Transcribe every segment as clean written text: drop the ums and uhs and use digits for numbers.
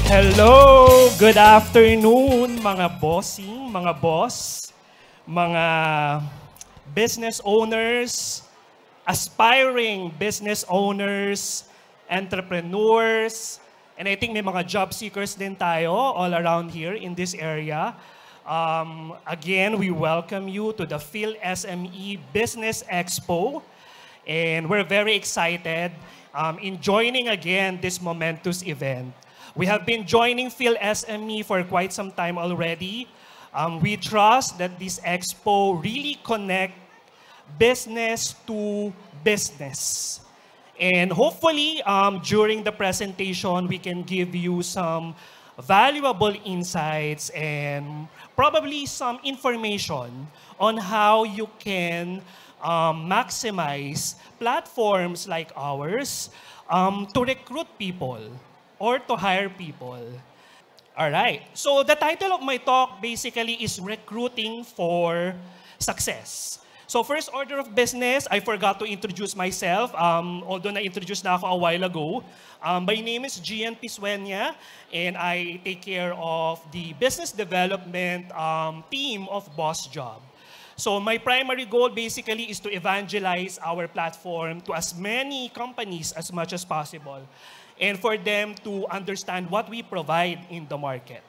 Hello! Good afternoon, mga bossing, mga boss, mga business owners, aspiring business owners, entrepreneurs, and I think may mga job seekers din tayo all around here in this area. Again, we welcome you to the PhilSME Business Expo, and we're very excited in joining again this momentous event. We have been joining PhilSME for quite some time already. We trust that this expo really connect business to business. And hopefully, during the presentation, we can give you some valuable insights and probably some information on how you can maximize platforms like ours to recruit people or to hire people. All right. So the title of my talk basically is Recruiting for Success. So first order of business, I forgot to introduce myself, although na-introduce na ako a while ago. My name is Gian Pisuena, and I take care of the business development team of BOSSJOB. So my primary goal basically is to evangelize our platform to as many companies as much as possible, and for them to understand what we provide in the market.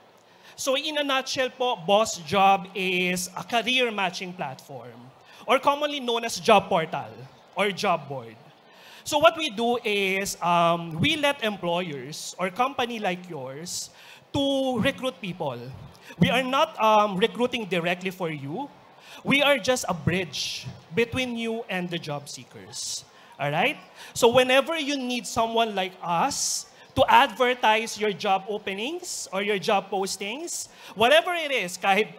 So in a nutshell po, BOSSJOB is a career matching platform, or commonly known as job portal or job board. So what we do is we let employers or company like yours to recruit people. We are not recruiting directly for you. We are just a bridge between you and the job seekers. All right? So whenever you need someone like us to advertise your job openings or your job postings, whatever it is, kahit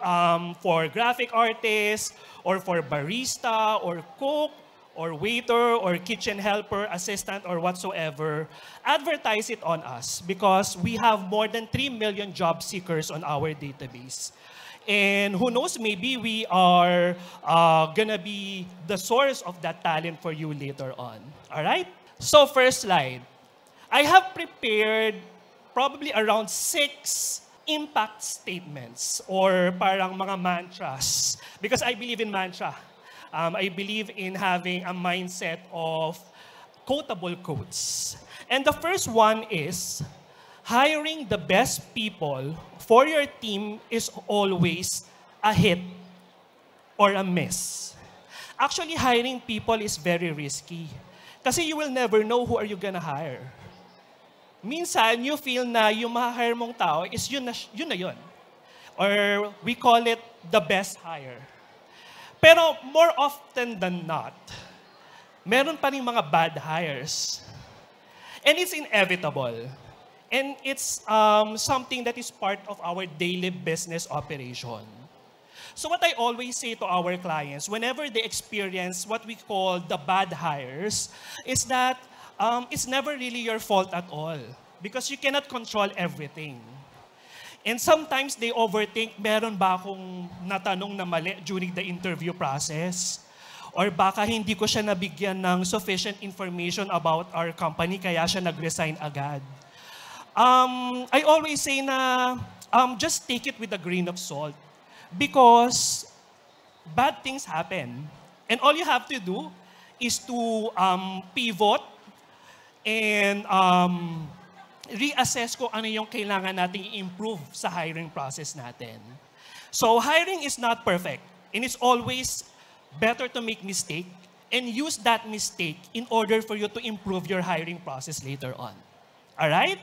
for graphic artists or for barista or cook or waiter or kitchen helper, assistant or whatsoever, advertise it on us because we have more than 3 million job seekers on our database. And who knows, maybe we are gonna be the source of that talent for you later on. All right? So first slide. I have prepared probably around 6 impact statements or parang mga mantras because I believe in mantra. I believe in having a mindset of quotable quotes. And the first one is, hiring the best people for your team is always a hit or a miss. Actually, hiring people is very risky. Kasi you will never know who are you gonna hire. Minsan, you feel na yung ma-hire mong tao is yun na yun. Or we call it the best hire. Pero more often than not, meron pa rin mga bad hires. And it's inevitable. And it's something that is part of our daily business operation. So what I always say to our clients, whenever they experience what we call the bad hires, is that it's never really your fault at all because you cannot control everything. And sometimes they overthink, meron ba akong natanong na mali during the interview process? Or baka hindi ko siya nabigyan ng sufficient information about our company kaya siya nag-resign agad. I always say na just take it with a grain of salt because bad things happen. And all you have to do is to pivot and reassess kung ano yung kailangan nating i-improve sa hiring process natin. So hiring is not perfect and it's always better to make mistake and use that mistake in order for you to improve your hiring process later on. All right?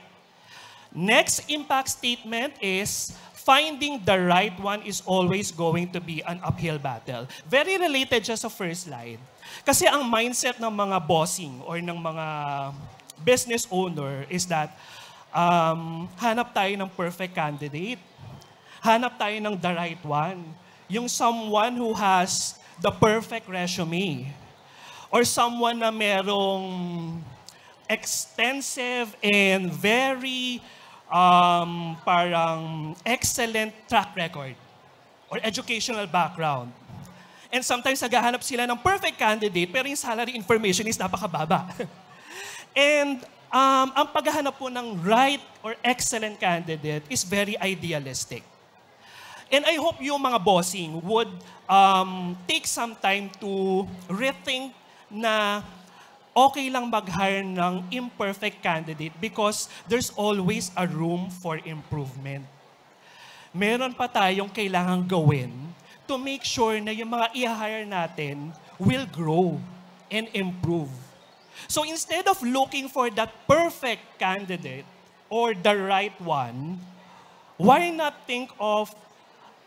Next impact statement is, finding the right one is always going to be an uphill battle. Very related just sa first slide. Kasi ang mindset ng mga bossing or ng mga business owner is that hanap tayo ng perfect candidate. Hanap tayo ng the right one. Yung someone who has the perfect resume. Or someone na merong extensive and very parang excellent track record or educational background. And sometimes naghahanap sila ng perfect candidate pero yung salary information is napakababa. And Ang paghahanap po ng right or excellent candidate is very idealistic. And I hope yung mga bossing would take some time to rethink na okay lang mag-hire ng imperfect candidate because there's always a room for improvement. Meron pa tayong kailangang gawin to make sure na yung mga i-hire natin will grow and improve. So instead of looking for that perfect candidate or the right one, why not think of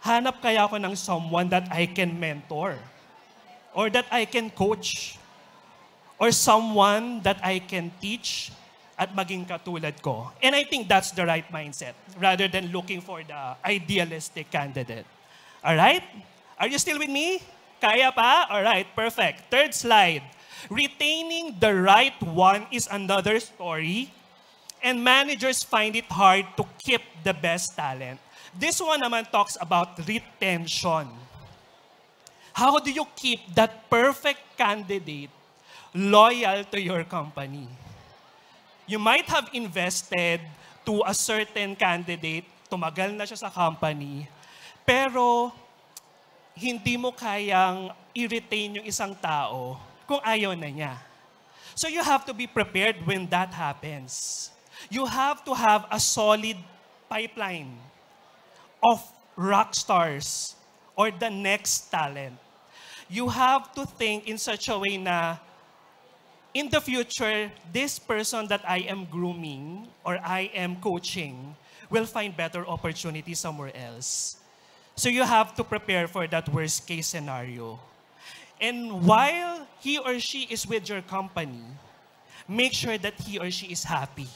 hanap kaya ako ng someone that I can mentor or that I can coach or someone that I can teach at maging katulad ko. And I think that's the right mindset rather than looking for the idealistic candidate. All right? Are you still with me? Kaya pa? All right, perfect. Third slide. Retaining the right one is another story, and managers find it hard to keep the best talent. This one naman talks about retention. How do you keep that perfect candidate loyal to your company? You might have invested to a certain candidate, tumagal na siya sa company, pero hindi mo kayang i-retain yung isang tao kung ayaw na niya. So you have to be prepared when that happens. You have to have a solid pipeline of rock stars or the next talent. You have to think in such a way na in the future, this person that I am grooming or I am coaching will find better opportunities somewhere else. So you have to prepare for that worst case scenario. And while he or she is with your company, make sure that he or she is happy.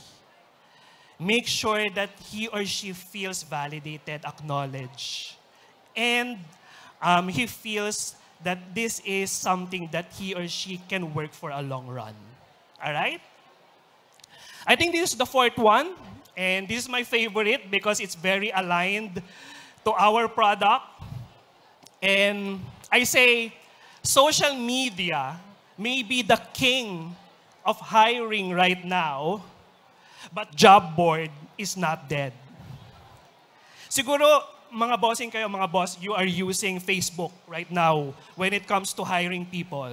Make sure that he or she feels validated, acknowledged. And he feels that this is something that he or she can work for a long run. All right? I think this is the fourth one. And this is my favorite because it's very aligned to our product. And I say, social media may be the king of hiring right now, but job board is not dead. Siguro, mga bossing kayo, mga boss, you are using Facebook right now when it comes to hiring people.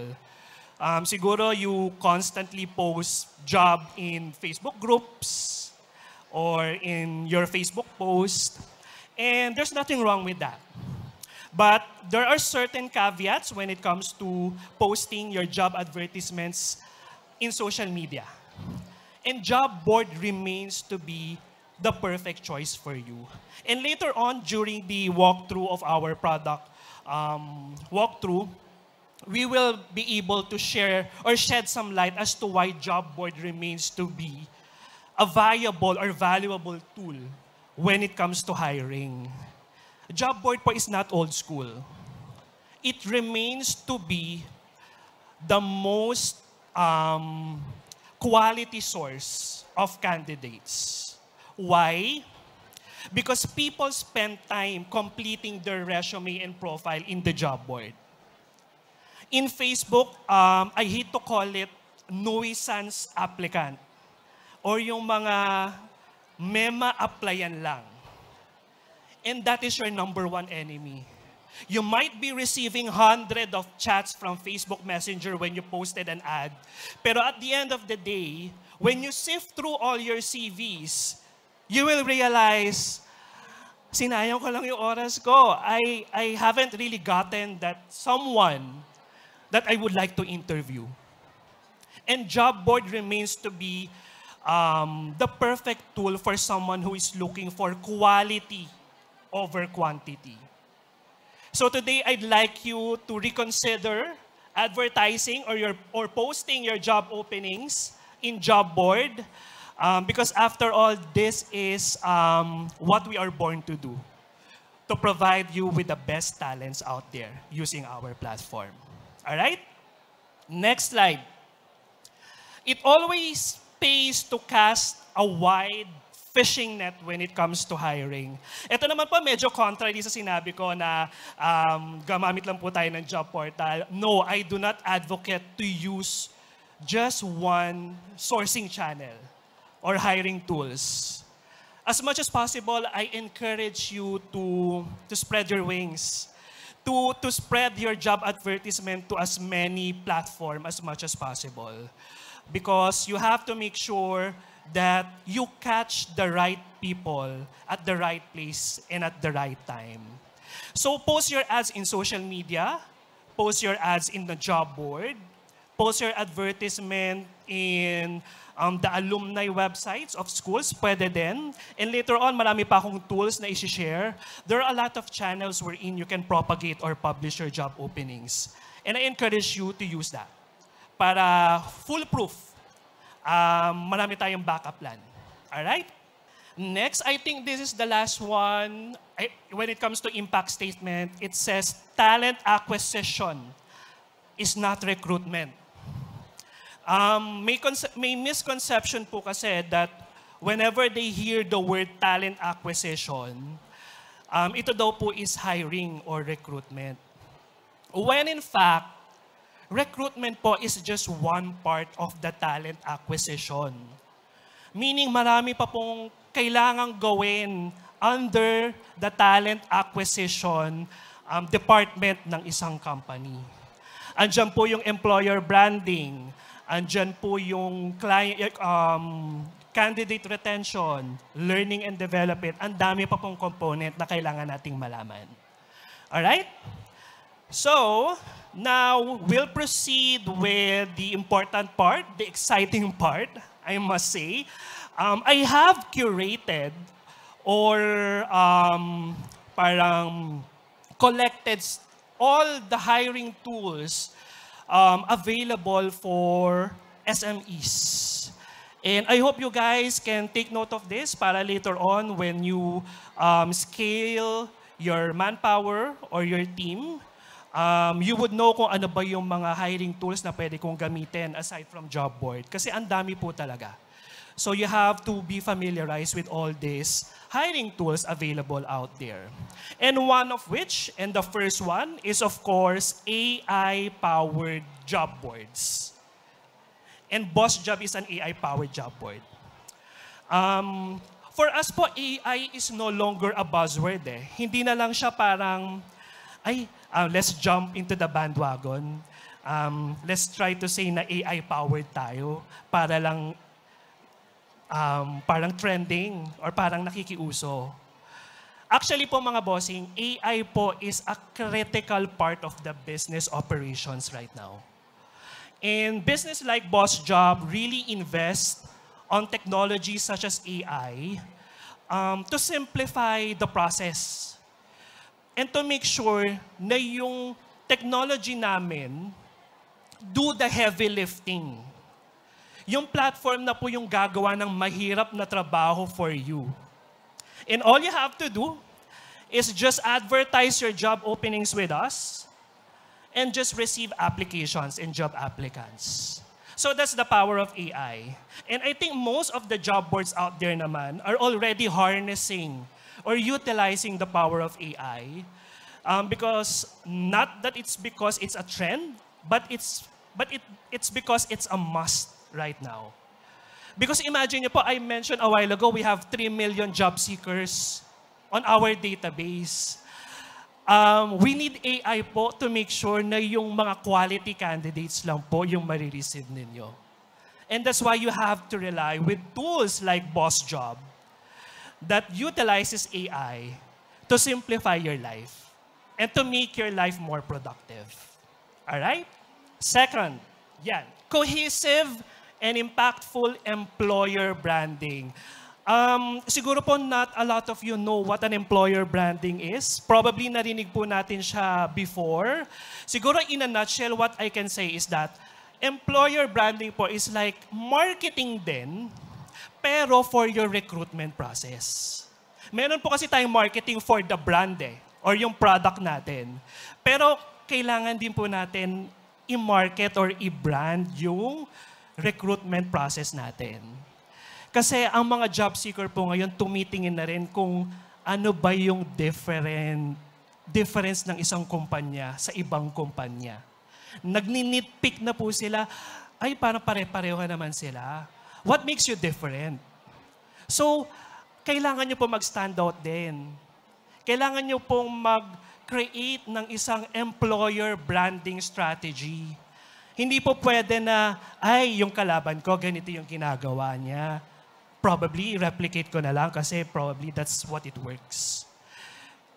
Siguro you constantly post job in Facebook groups or in your Facebook post, and there's nothing wrong with that. But there are certain caveats when it comes to posting your job advertisements in social media. And job board remains to be the perfect choice for you. And later on, during the walkthrough of our product walkthrough, we will be able to share or shed some light as to why job board remains to be a viable or valuable tool when it comes to hiring. Job board po is not old school. It remains to be the most quality source of candidates. Why? Because people spend time completing their resume and profile in the job board. In Facebook, I hate to call it nuisance applicant or yung mga mema applyan lang. And that is your number one enemy. You might be receiving hundreds of chats from Facebook Messenger when you posted an ad. Pero at the end of the day, when you sift through all your CVs, you will realize, sinayang ko lang yung oras ko. I haven't really gotten that someone that I would like to interview. And job board remains to be the perfect tool for someone who is looking for quality over quantity. So today, I'd like you to reconsider advertising or posting your job openings in job board because after all, this is what we are born to do, to provide you with the best talents out there using our platform. All right? Next slide. It always pays to cast a wide fishing net when it comes to hiring. Ito naman po, medyo contrary sa sinabi ko na gamamit lang po tayo ng job portal. No, I do not advocate to use just one sourcing channel. or hiring tools. As much as possible, I encourage you to spread your wings, to spread your job advertisement to as many platforms as much as possible. Because you have to make sure that you catch the right people at the right place and at the right time. So post your ads in social media, post your ads in the job board, post your advertisement in the alumni websites of schools, pwede din. And later on, marami pa akong tools na isi-share. There are a lot of channels wherein you can propagate or publish your job openings. And I encourage you to use that para foolproof. Marami tayong backup plan. Alright? Next, I think this is the last one. When it comes to impact statement, it says talent acquisition is not recruitment. May misconception po kasi that whenever they hear the word talent acquisition, ito daw po is hiring or recruitment. When in fact, recruitment po is just one part of the talent acquisition. Meaning marami pa pong kailangang gawin under the talent acquisition department ng isang company. Andyan po yung employer branding, andyan po yung client, candidate retention, learning and development. Ang dami pa pong component na kailangan nating malaman. Alright? So, now we'll proceed with the important part, the exciting part, I must say. I have curated or parang collected all the hiring tools available for SMEs. And I hope you guys can take note of this para later on when you scale your manpower or your team, you would know kung ano ba yung mga hiring tools na pwede kong gamitin aside from job board. Kasi ang dami po talaga. So you have to be familiarized with all these hiring tools available out there. And one of which, and the first one, is of course AI-powered job boards. And BOSSJOB is an AI-powered job board. For us po, AI is no longer a buzzword eh. Hindi na lang siya parang, let's jump into the bandwagon. Let's try to say na AI-powered tayo para lang parang trending or parang nakikiuso. Actually po mga bossing, AI po is a critical part of the business operations right now. And business like BOSSJOB really invest on technologies such as AI to simplify the process and to make sure na yung technology namin do the heavy lifting. Yung platform na po yung gagawa ng mahirap na trabaho for you. And all you have to do is just advertise your job openings with us and just receive applications and job applicants. So that's the power of AI. And I think most of the job boards out there naman are already harnessing or utilizing the power of AI because not that it's because it's a trend, but it's because it's a must right now. Because imagine niyo po, I mentioned a while ago, we have 3 million job seekers on our database. We need AI po to make sure na yung mga quality candidates lang po yung marireceive ninyo. And that's why you have to rely with tools like BOSSJOB that utilizes AI to simplify your life and to make your life more productive. Alright? Second, yan, cohesive and impactful employer branding. Siguro po not a lot of you know what an employer branding is. Probably narinig po natin siya before. Siguro in a nutshell, what I can say is that employer branding po is like marketing din, pero for your recruitment process. Meron po kasi tayong marketing for the brand or yung product natin. Pero kailangan din po natin i-market or i-brand yung recruitment process natin. Kasi ang mga job seeker po ngayon tumitingin na rin kung ano ba yung difference ng isang kumpanya sa ibang kumpanya. Nagninitpick na po sila, ay parang pare-pareho naman sila. What makes you different? So, kailangan nyo po mag-stand out din. Kailangan nyo pong mag-create ng isang employer branding strategy. Hindi po pwede na, ay, yung kalaban ko, ganito yung ginagawa niya. Probably, replicate ko na lang kasi probably that's what it works.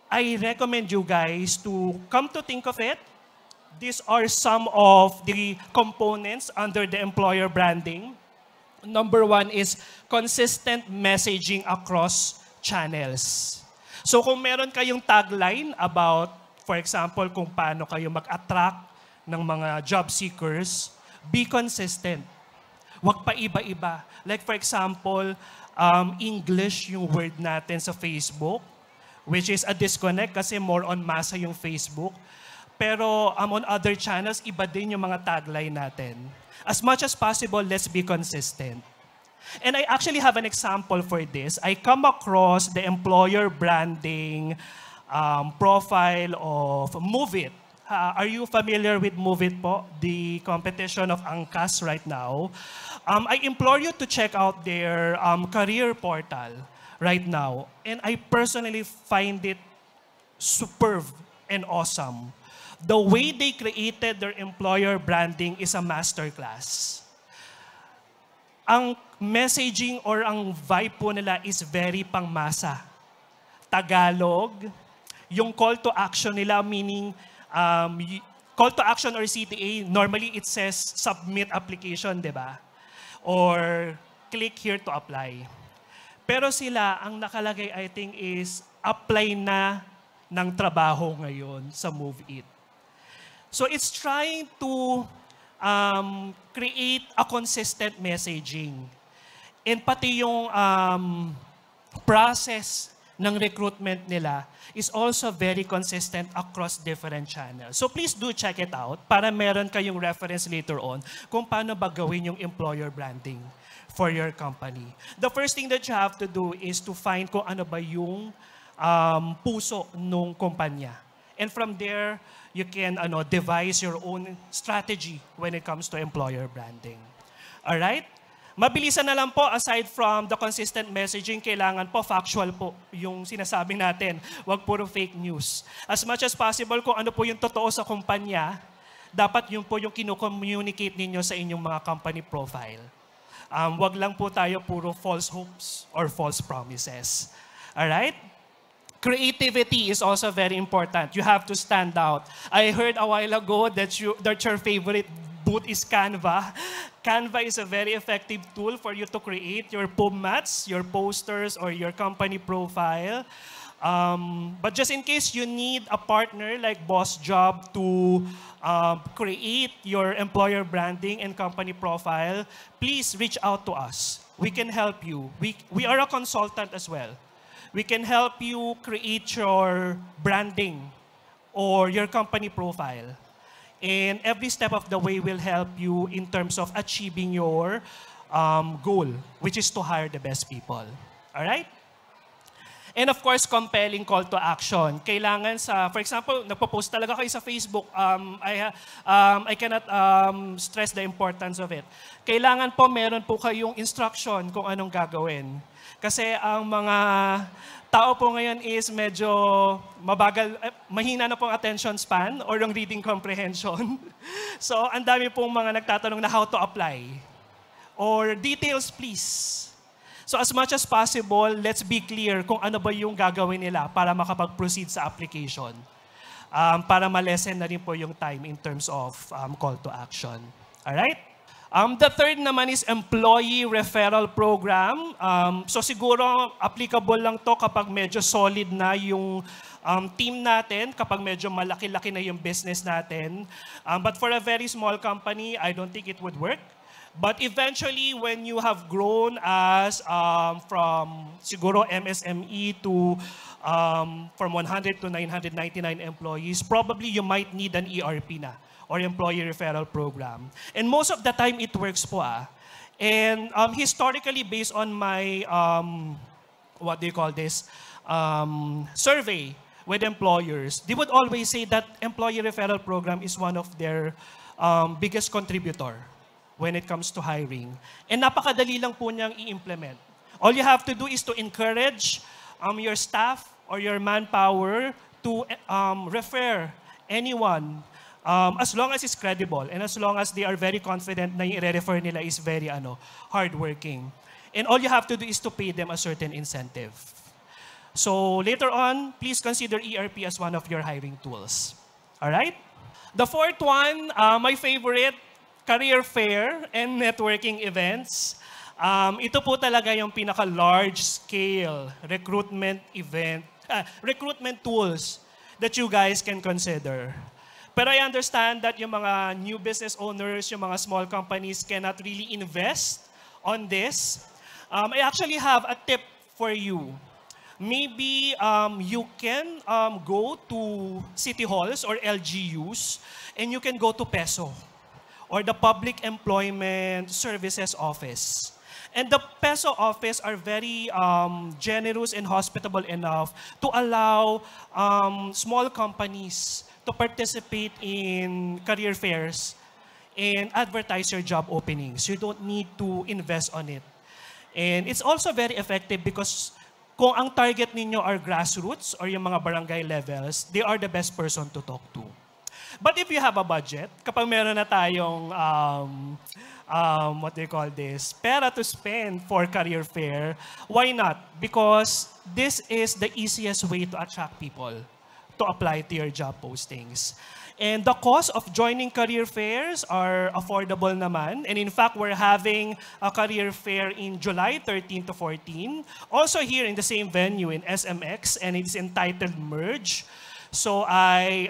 I recommend you guys to come to think of it. These are some of the components under the employer branding. Number one is consistent messaging across channels. So kung meron kayong tagline about, for example, kung paano kayo mag-attract ng mga job seekers, be consistent. Huwag pa iba-iba. Like for example, English yung word natin sa Facebook, which is a disconnect kasi more on masa yung Facebook. Pero on other channels, iba din yung mga tagline natin. As much as possible, let's be consistent. And I actually have an example for this. I come across the employer branding profile of Move It. Are you familiar with Move It po? The competition of Angkas right now. I implore you to check out their career portal right now. And I personally find it superb and awesome. The way they created their employer branding is a masterclass. Ang messaging or ang vibe po nila is very pangmasa. Tagalog, yung call to action nila, meaning call to action or CTA, normally it says submit application, di ba? Or click here to apply. Pero sila, ang nakalagay I think is apply na ng trabaho ngayon sa Move It. So it's trying to create a consistent messaging. And pati yung process ng recruitment nila is also very consistent across different channels. So please do check it out para meron kayong reference later on kung paano ba gawin yung employer branding for your company. The first thing that you have to do is to find kung ano ba yung puso nung kumpanya. And from there, you can devise your own strategy when it comes to employer branding. Alright? Mabilisan na lang po, aside from the consistent messaging, kailangan po factual po yung sinasabi natin. Huwag puro fake news. As much as possible, kung ano po yung totoo sa kumpanya, dapat yun po yung kino-communicate ninyo sa inyong mga company profile. Huwag lang po tayo puro false hopes or false promises. Alright? Creativity is also very important. You have to stand out. I heard a while ago that your favorite booth is Canva. Canva is a very effective tool for you to create your PUB mats, your posters, or your company profile. But just in case you need a partner like BOSSJOB to create your employer branding and company profile, please reach out to us. We can help you. We are a consultant as well. We can help you create your branding or your company profile. And every step of the way will help you in terms of achieving your goal, which is to hire the best people. All right? And of course, compelling call to action. Kailangan for example, nagpo-post talaga kayo sa Facebook. I cannot stress the importance of it. Kailangan po meron po kayong instruction kung anong gagawin. Kasi ang mga tao po ngayon is medyo mabagal, mahina na pong attention span or yung reading comprehension. So, ang dami pong mga nagtatanong na how to apply. Or details, please. So, as much as possible, let's be clear kung ano ba yung gagawin nila para makapag-proceed sa application. Para ma-lessen na rin po yung time in terms of call to action. Alright? The third naman is employee referral program. So siguro applicable lang to kapag medyo solid na yung team natin, kapag medyo malaki-laki na yung business natin. But for a very small company, I don't think it would work. But eventually, when you have grown as from siguro MSME to from 100 to 999 employees, probably you might need an ERP na, or employee referral program. And most of the time, it works po. And historically, based on my, what do you call this, survey with employers, they would always say that employee referral program is one of their biggest contributor when it comes to hiring. And napakadali lang po niyang i-implement. All you have to do is to encourage your staff or your manpower to refer anyone as long as it's credible and as long as they are very confident na yung i-refer nila is very hardworking. And all you have to do is to pay them a certain incentive. So later on, please consider ERP as one of your hiring tools. All right? The fourth one, my favorite, career fair and networking events. Ito po talaga yung pinaka-large scale recruitment recruitment tools that you guys can consider. Pero I understand that yung mga new business owners, yung mga small companies cannot really invest on this. I actually have a tip for you. Maybe you can go to city halls or LGUs and you can go to PESO or the Public Employment Services Office. And the PESO office are very generous and hospitable enough to allow small companies to participate in career fairs and advertise your job openings. You don't need to invest on it. And it's also very effective because kung ang target ninyo are grassroots or yung mga barangay levels, they are the best person to talk to. But if you have a budget, kapag meron na tayong, what do you call this, pera to spend for career fair, why not? Because this is the easiest way to attract people to apply to your job postings. And the cost of joining career fairs are affordable naman. And in fact, we're having a career fair in July 13 to 14. Also here in the same venue in SMX, and it's entitled Merge. So I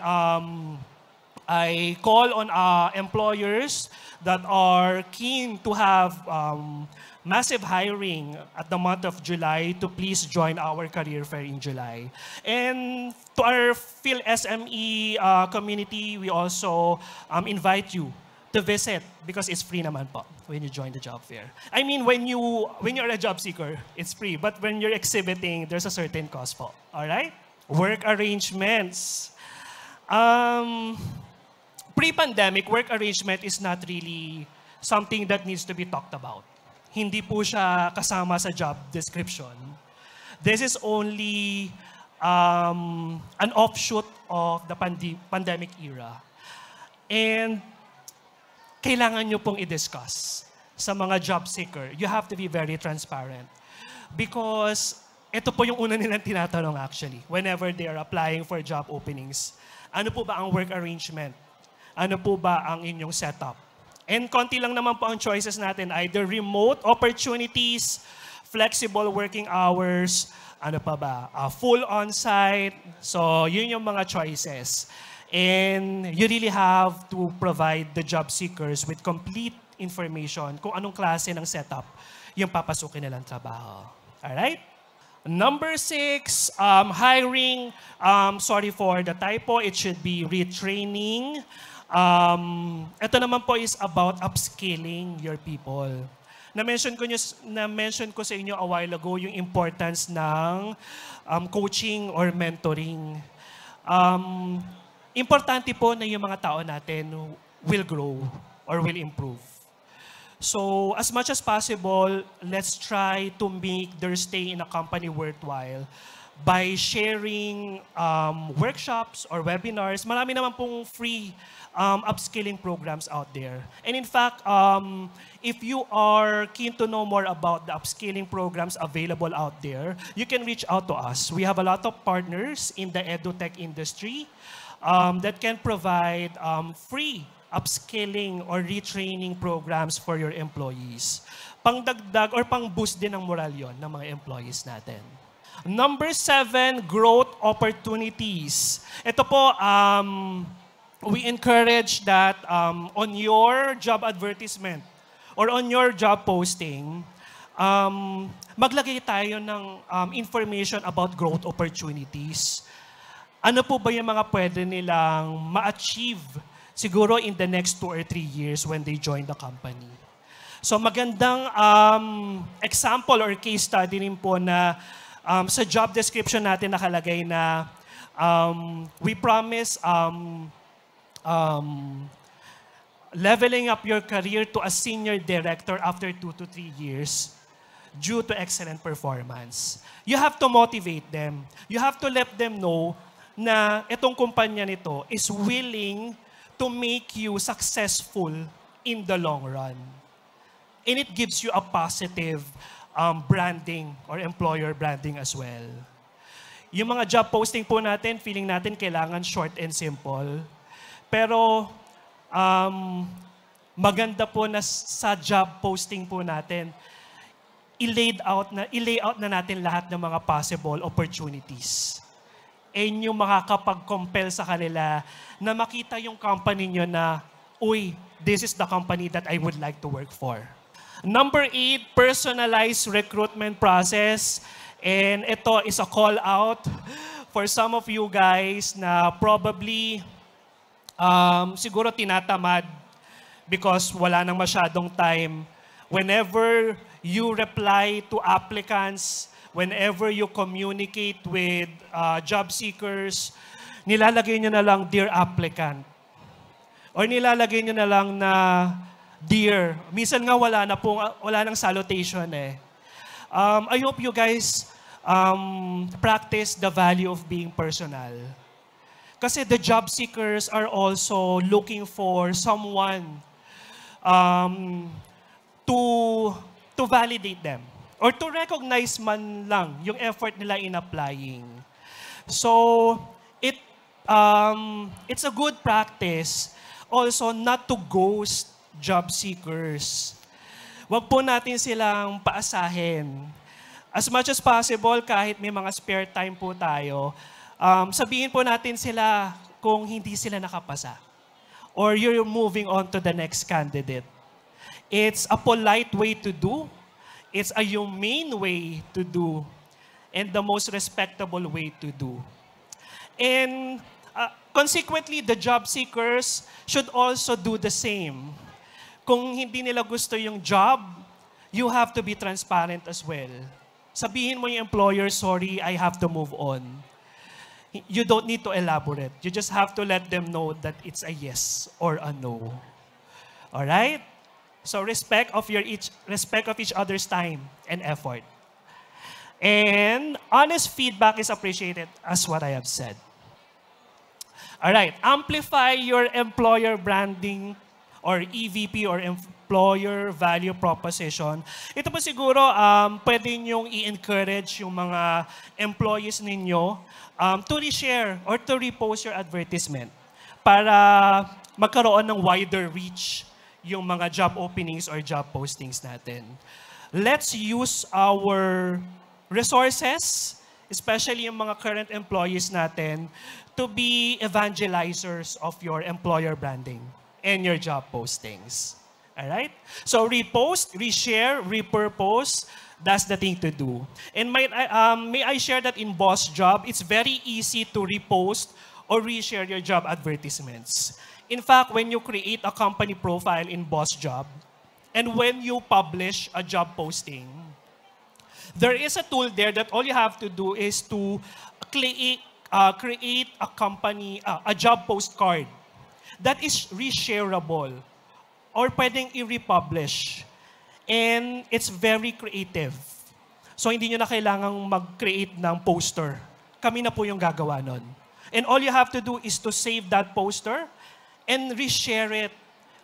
call on employers that are keen to have massive hiring at the month of July to please join our career fair in July. And to our PhilSME community, we also invite you to visit because it's free naman po when you join the job fair. I mean, when you're a job seeker, it's free. But when you're exhibiting, there's a certain cost po. All right? Work arrangements. Pre-pandemic, work arrangement is not really something that needs to be talked about. Hindi po siya kasama sa job description. This is only an offshoot of the pandemic era. And kailangan nyo pong i-discuss sa mga job seeker. You have to be very transparent. Because ito po yung una nilang tinatanong actually, whenever they are applying for job openings. Ano po ba ang work arrangement? Ano po ba ang inyong setup? And konti lang naman po ang choices natin, either remote opportunities, flexible working hours, ano pa ba, full on-site. So yun yung mga choices. And you really have to provide the job seekers with complete information kung anong klase ng setup yung papasukin nilang trabaho. Alright? Number 6, hiring. Sorry for the typo. It should be retraining. Ito naman po is about upskilling your people. Na-mention ko sa inyo a while ago yung importance ng coaching or mentoring. Importante po na yung mga tao natin will grow or will improve. So as much as possible, let's try to make their stay in a company worthwhile by sharing workshops or webinars. Marami naman pong free upskilling programs out there. And in fact, if you are keen to know more about the upskilling programs available out there, you can reach out to us. We have a lot of partners in the edutech industry that can provide free upskilling or retraining programs for your employees. Pangdagdag or pang-boost din ng moral yon ng mga employees natin. Number 7, growth opportunities. Ito po, we encourage that on your job advertisement or on your job posting, maglagay tayo ng information about growth opportunities. Ano po ba yung mga pwede nilang ma-achieve siguro in the next 2 or 3 years when they join the company? So magandang example or case study rin po na sa job description natin nakalagay na we promise leveling up your career to a senior director after 2 to 3 years due to excellent performance. You have to motivate them. You have to let them know na itong kumpanya nito is willing to make you successful in the long run. And it gives you a positive branding or employer branding as well. Yung mga job posting po natin, feeling natin kailangan short and simple. Pero maganda po na sa job posting po natin, i-lay out na natin lahat ng mga possible opportunities. And yung makakapag-compel sa kanila na makita yung company nyo na, uy, this is the company that I would like to work for. Number 8, personalized recruitment process. And ito is a call out for some of you guys na probably siguro tinatamad because wala nang masyadong time. Whenever you reply to applicants, whenever you communicate with job seekers, nilalagay nyo na lang, dear applicant. Or nilalagay nyo na lang na, dear. Minsan nga wala nang salutation eh. I hope you guys practice the value of being personal. Kasi the job seekers are also looking for someone to validate them or to recognize man lang yung effort nila in applying. So, it's a good practice also not to ghost job seekers. Wag po natin silang paasahin. As much as possible, kahit may mga spare time po tayo, sabihin po natin sila kung hindi sila nakapasa or you're moving on to the next candidate. It's a polite way to do. It's a humane way to do. And the most respectable way to do. And consequently, the job seekers should also do the same. Kung hindi nila gusto yung job, you have to be transparent as well. Sabihin mo yung employer, sorry, I have to move on. You don't need to elaborate. You just have to let them know that it's a yes or a no. Alright? So respect of each other's time and effort. And honest feedback is appreciated as what I have said. Alright, amplify your employer branding or EVP or employer value proposition. Ito po siguro pwede nyong i-encourage yung mga employees ninyo to reshare or to repost your advertisement para magkaroon ng wider reach yung mga job openings or job postings natin. Let's use our resources, especially yung mga current employees natin, to be evangelizers of your employer branding and your job postings. Alright? So repost, reshare, repurpose, that's the thing to do. And may I share that in BOSSJOB, it's very easy to repost or reshare your job advertisements. In fact, when you create a company profile in BOSSJOB, and when you publish a job posting, there is a tool there that all you have to do is to create a job postcard that is reshareable or pwedeng i-republish. And it's very creative. So hindi nyo na kailangang mag-create ng poster. Kami na po yung gagawa nun. And all you have to do is to save that poster and reshare it.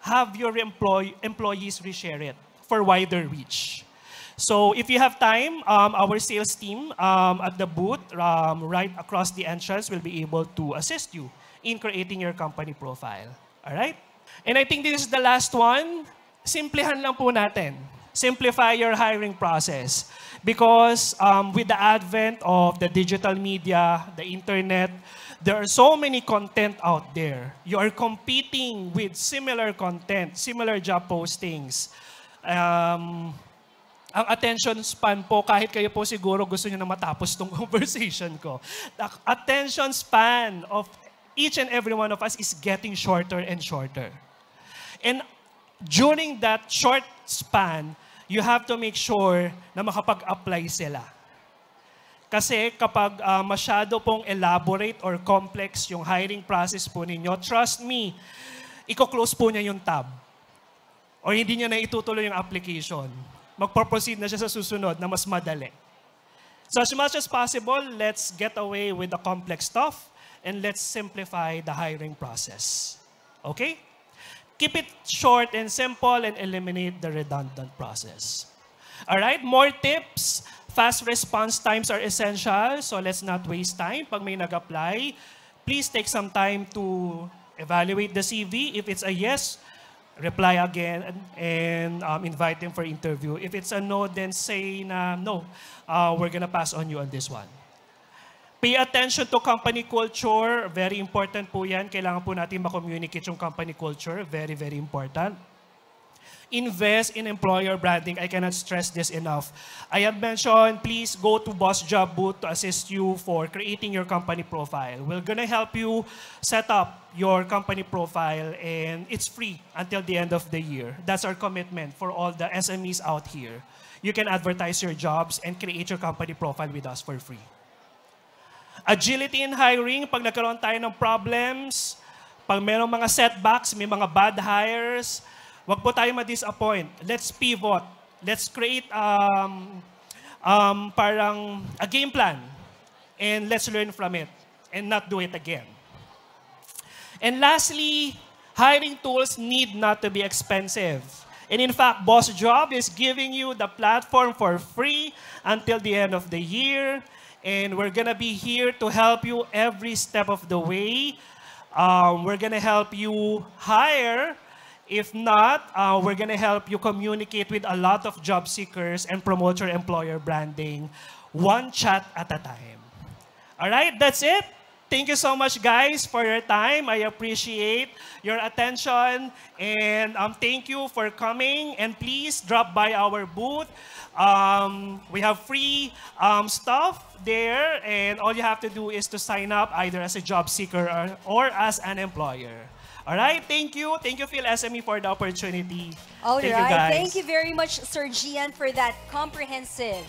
Have your employees reshare it for wider reach. So if you have time, our sales team at the booth right across the entrance will be able to assist you in creating your company profile. All right? And I think this is the last one. Simplihan lang po natin. Simplify your hiring process. Because with the advent of the digital media, the internet, there are so many content out there. You are competing with similar content, similar job postings. Ang attention span po, kahit kayo po siguro gusto nyo na matapos tong conversation ko. The attention span of each and every one of us is getting shorter and shorter. And during that short span, you have to make sure na makapag-apply sila. Kasi kapag masyado pong elaborate or complex yung hiring process po ninyo, trust me, i-close po niya yung tab. Or hindi niya na itutuloy yung application. magpo-proceed na siya sa susunod na mas madali. So as much as possible, let's get away with the complex stuff and let's simplify the hiring process. Okay? Keep it short and simple and eliminate the redundant process. All right, more tips. Fast response times are essential, so let's not waste time. Pag may nag-apply, please take some time to evaluate the CV. If it's a yes, reply again and invite them for interview. If it's a no, then say na no, we're gonna pass on you on this one. Pay attention to company culture. Very important po yan. Kailangan po natin ma-communicate yung company culture. Very, very important. Invest in employer branding. I cannot stress this enough. I have mentioned, please go to BOSSJOB booth to assist you for creating your company profile. We're gonna help you set up your company profile and it's free until the end of the year. That's our commitment for all the SMEs out here. You can advertise your jobs and create your company profile with us for free. Agility in hiring, pag nagkaroon tayo ng problems, pag mayroong mga setbacks, may mga bad hires, wag po tayo ma-disappoint. Let's pivot. Let's create parang a game plan and let's learn from it and not do it again. And lastly, hiring tools need not to be expensive. And in fact, BOSSJOB is giving you the platform for free until the end of the year. And we're gonna be here to help you every step of the way. We're gonna help you hire. If not, we're gonna help you communicate with a lot of job seekers and promote your employer branding one chat at a time. All right, that's it. Thank you so much, guys, for your time. I appreciate your attention. And thank you for coming. And please drop by our booth. We have free stuff there. And all you have to do is to sign up either as a job seeker or as an employer. All right, thank you. Thank you, PhilSME, for the opportunity. All thank right, you, guys. Thank you very much, Sir Gian, for that comprehensive